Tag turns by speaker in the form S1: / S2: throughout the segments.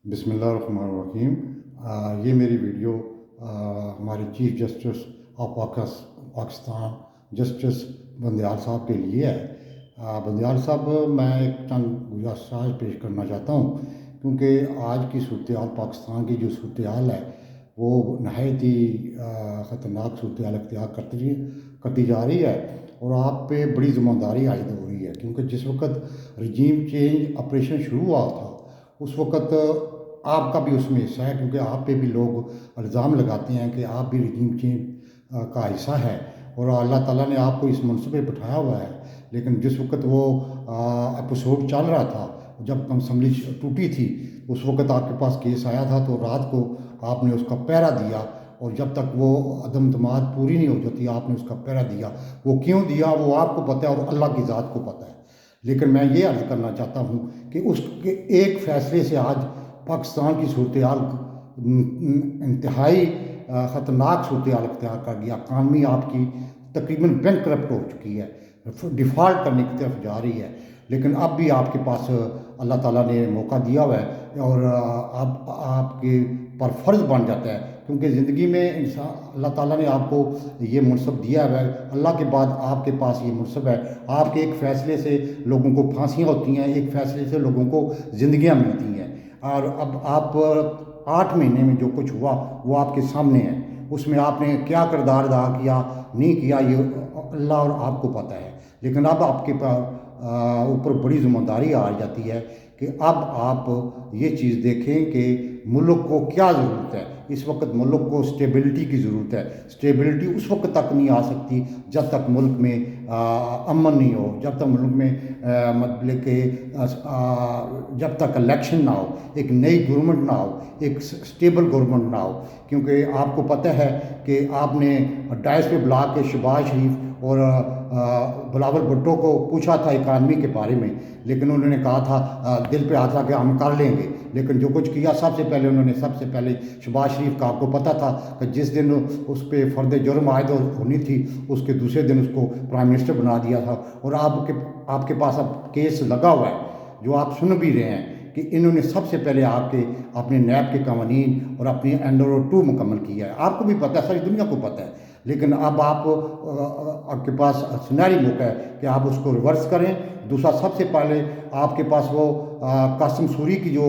S1: बिस्मिल्लाहिर्रहमानिर्रहीम। ये मेरी वीडियो हमारे chief justice of Pakistan justice Bandial साहब के लिए है। बंदयाल साहब, मैं एक चंद गुजारिश पेश करना चाहता हूँ, क्योंकि आज की सूरत हाल, पाकिस्तान की जो सूरत हाल है वो नहायत ही ख़तरनाक सूरत हाल अख्तियार करती जा रही है, और आप पे बड़ी ज़िम्मेदारी आयद हो रही है। क्योंकि जिस वक्त रजीम चेंज ऑपरेशन शुरू हुआ था उस वक़्त आपका भी उसमें हिस्सा है, क्योंकि आप पे भी लोग इल्ज़ाम लगाते हैं कि आप भी रजीम चेंज का हिस्सा है, और अल्लाह ताला ने आपको इस मनसब पे बिठाया हुआ है। लेकिन जिस वक्त वो एपिसोड चल रहा था, जब असम्बली टूटी थी, उस वक्त आपके पास केस आया था, तो रात को आपने उसका पहरा दिया, और जब तक वो अदम तमाद पूरी नहीं हो जाती आपने उसका पहरा दिया। वो क्यों दिया वो आपको पता है और अल्लाह की ज़ात को पता है। लेकिन मैं ये अर्ज़ करना चाहता हूँ कि उसके एक फ़ैसले से आज पाकिस्तान की सूरत हाल इंतहाई ख़तरनाक सूरत हाल अख्तियार कर गया। इकानमी आपकी तकरीबन बैंक करप्ट हो चुकी है, डिफ़ॉल्ट करने की तरफ जा रही है। लेकिन अब भी आपके पास अल्लाह ताला ने मौका दिया हुआ है, और अब आपके पर फ़र्ज़ बन जाता है, क्योंकि ज़िंदगी में इंसान अल्लाह ताला ने आपको ये मनसब दिया है। अल्लाह के बाद आपके पास ये मनसब है। आपके एक फ़ैसले से लोगों को फांसियाँ होती हैं, एक फ़ैसले से लोगों को ज़िंदगियाँ मिलती हैं। और अब आप 8 महीने में जो कुछ हुआ वो आपके सामने है। उसमें आपने क्या किरदार अदा किया नहीं किया ये अल्लाह और आपको पता है। लेकिन अब आपके ऊपर बड़ी ज़िम्मेदारी आ जाती है कि अब आप ये चीज़ देखें कि मुल्क को क्या ज़रूरत है। इस वक्त मुल्क को स्टेबिलिटी की ज़रूरत है। स्टेबिलिटी उस वक्त तक नहीं आ सकती जब तक मुल्क में अमन नहीं हो, जब तक मुल्क में मतलब कि जब तक इलेक्शन ना हो, एक नई गवर्नमेंट ना हो, एक स्टेबल गवर्नमेंट ना हो। क्योंकि आपको पता है कि आपने डायस पे बुला के शहबाज शरीफ और बिलावल भुट्टो को पूछा था इकानमी के बारे में, लेकिन उन्होंने कहा था दिल पे आता कि हम कर लेंगे। लेकिन जो कुछ किया सबसे पहले शहबाज शरीफ का, आपको पता था कि जिस दिन उस पर फ़र्द जुर्म आयद होनी थी उसके दूसरे दिन उसको प्राइम मिनिस्टर बना दिया था। और आपके पास अब केस लगा हुआ है जो आप सुन भी रहे हैं कि इन्होंने सबसे पहले अपने नैब के कवानीन और अपनी एंडोरो 2 मुकम्मल किया है। आपको भी पता है, सारी दुनिया को पता है। लेकिन अब आपके पास सुनहरी मौका है कि आप उसको रिवर्स करें। दूसरा, सबसे पहले आपके पास वो कासिम सूरी की जो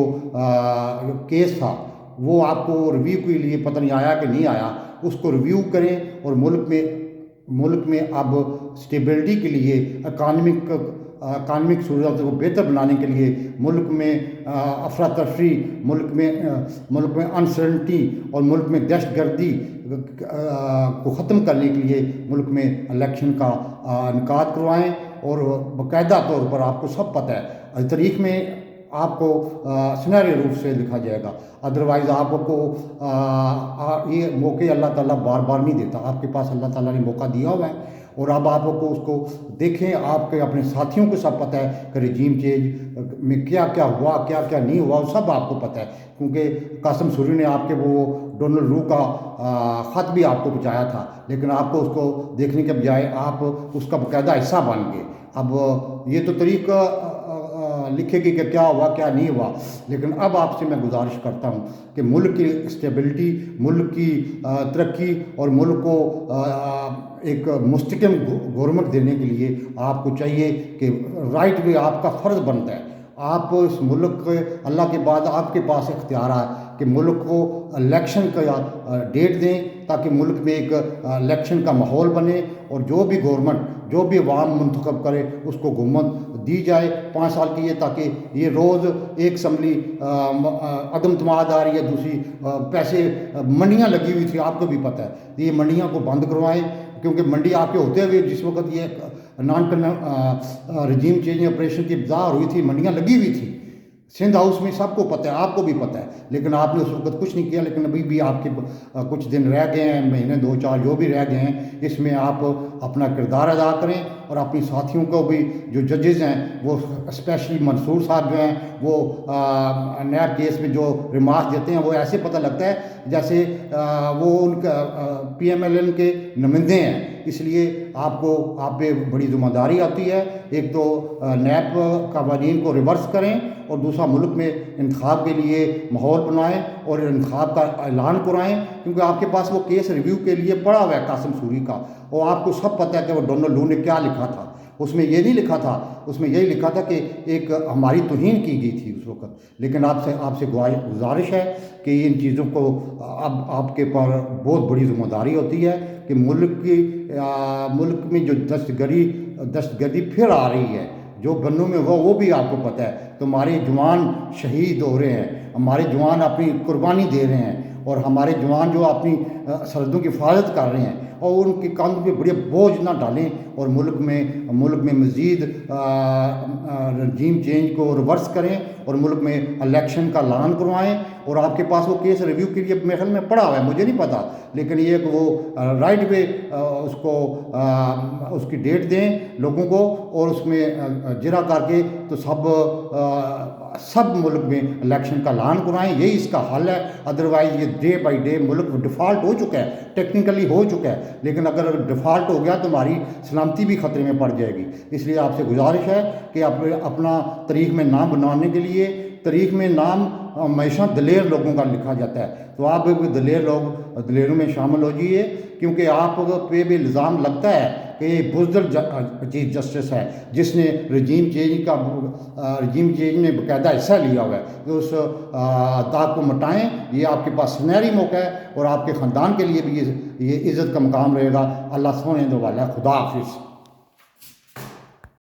S1: केस था वो आपको रिव्यू के लिए पता नहीं आया कि नहीं आया, उसको रिव्यू करें। और मुल्क में अब स्टेबिलिटी के लिए इकानमिक सूरत को बेहतर बनाने के लिए मुल्क में अफरा तफरी, मुल्क में अनसर्टनिटी और मुल्क में दहशतगर्दी को ख़त्म करने के लिए मुल्क में इलेक्शन का इनकाद करवाएं। और बाकायदा तौर पर आपको सब पता है, तारीख में आपको सुनहरे रूप से लिखा जाएगा। अदरवाइज़ आपको ये मौके अल्लाह ताला बार बार नहीं देता। आपके पास अल्लाह ताला ने मौका दिया हुआ है, और अब आपको उसको देखें। आपके अपने साथियों को सब पता है कि रजीम चेंज में क्या क्या हुआ, क्या क्या नहीं हुआ, सब आपको पता है। क्योंकि कासिम सूरी ने आपके वो डोनाल्ड रू का ख़त भी आपको पहुँचाया था, लेकिन आपको उसको देखने के बजाय आप उसका बाकायदा हिस्सा बन गए। अब ये तो तरीका लिखेगी कि क्या हुआ क्या नहीं हुआ। लेकिन अब आपसे मैं गुजारिश करता हूँ कि मुल्क की स्टेबिलिटी, मुल्क की तरक्की और मुल्क को एक मुस्तकिल गवर्नमेंट देने के लिए आपको चाहिए कि राइट वे आपका फ़र्ज़ बनता है। आप इस मुल्क के अल्लाह के बाद आपके पास इख्तियार है कि मुल्क को इलेक्शन का डेट दें, ताकि मुल्क में एक इलेक्शन का माहौल बने, और जो भी गवर्नमेंट, जो भी अवाम मुंतखब करे उसको हुकूमत दी जाए 5 साल की है, ताकि ये रोज़ एक असम्बली अदम तमाद आ रही है, दूसरी पैसे मंडियाँ लगी हुई थी, आपको भी पता है। ये मंडियाँ को बंद करवाएं, क्योंकि मंडी आपके होते हुए जिस वक्त ये रजीम चेंज ऑपरेशन की इब्तिदा हुई थी, मंडियाँ लगी हुई थी सिंध हाउस में, सबको पता है, आपको भी पता है। लेकिन आपने उस वक्त कुछ नहीं किया। लेकिन अभी भी आपके कुछ दिन रह गए हैं, महीने 2-4 जो भी रह गए हैं, इसमें आप اپنا کردار ادا کریں اور اپنی ساتھیوں کو بھی جو ججز ہیں وہ اسپیشلی منصور صاحب جو ہیں وہ نیب کیس میں جو ریمارکس دیتے ہیں وہ ایسے پتہ لگتا ہے جیسے وہ ان کا پی ایم ایل این کے نمائندے ہیں. اس لیے آپ پہ بڑی ذمہ داری آتی ہے. ایک تو نیب قوانین کو ریورس کریں اور دوسرا ملک میں انتخاب کے لیے ماحول بنائیں اور انتخاب کا اعلان کرائیں, کیونکہ آپ کے پاس وہ کیس ریویو کے لیے پڑا ہوا ہے قاسم سوری کا, اور آپ کو سب پتہ ہے کہ وہ ڈونلڈ لو نے کیا لکھا تھا. اس میں یہ نہیں لکھا تھا, اس میں یہی لکھا تھا کہ ایک ہماری توہین کی گئی تھی اس وقت. لیکن آپ سے گزارش ہے کہ ان چیزوں کو اب آپ کے پر بہت بڑی ذمہ داری ہوتی ہے کہ ملک میں جو دہشت گردی پھر آ رہی ہے, جو بنوں میں وہ بھی آپ کو پتہ ہے. تو ہمارے جوان شہید ہو رہے ہیں, ہمارے جوان اپنی قربانی دے رہے ہیں, اور ہمارے جوان جو اپنی سرحدوں کی حفاظت کر رہے ہیں, اور ان کے کاندھوں پہ بڑے بوجھ نہ ڈالیں اور ملک میں مزید رجیم چینج کو ریورس کریں اور ملک میں الیکشن کا اعلان کروائیں. اور آپ کے پاس وہ کیس ریویو کے لیے محل میں پڑا ہوا ہے, مجھے نہیں پتا, لیکن یہ کہ وہ رائٹ وے اس کی ڈیٹ دیں لوگوں کو, اور اس میں جرا کر کے تو سب ملک میں الیکشن کا اعلان کرائیں. یہی اس کا حل ہے. ادروائز یہ ڈے بائی ڈے ملک ڈیفالٹ ہو چکا ہے, ٹیکنیکلی ہو چکا ہے, لیکن اگر ڈیفالٹ ہو گیا تو ہماری سلامتی بھی خطرے میں پڑ جائے گی. اس لیے آپ سے گزارش ہے کہ اپنا تاریخ میں نام بنانے کے لیے, تاریخ میں نام ہمیشہ دلیر لوگوں کا لکھا جاتا ہے, تو آپ دلیروں میں شامل ہو جائیے, کیونکہ آپ پہ بھی الزام لگتا ہے کہ یہ بزدل چیف جسٹس ہے جس نے رجیم چینج میں باقاعدہ حصہ لیا ہوا ہے. تو اس داغ کو مٹائیں, یہ آپ کے پاس سنہری موقع ہے, اور آپ کے خاندان کے لیے بھی یہ عزت کا مقام رہے گا. اللہ سونے دو والا. خدا حافظ.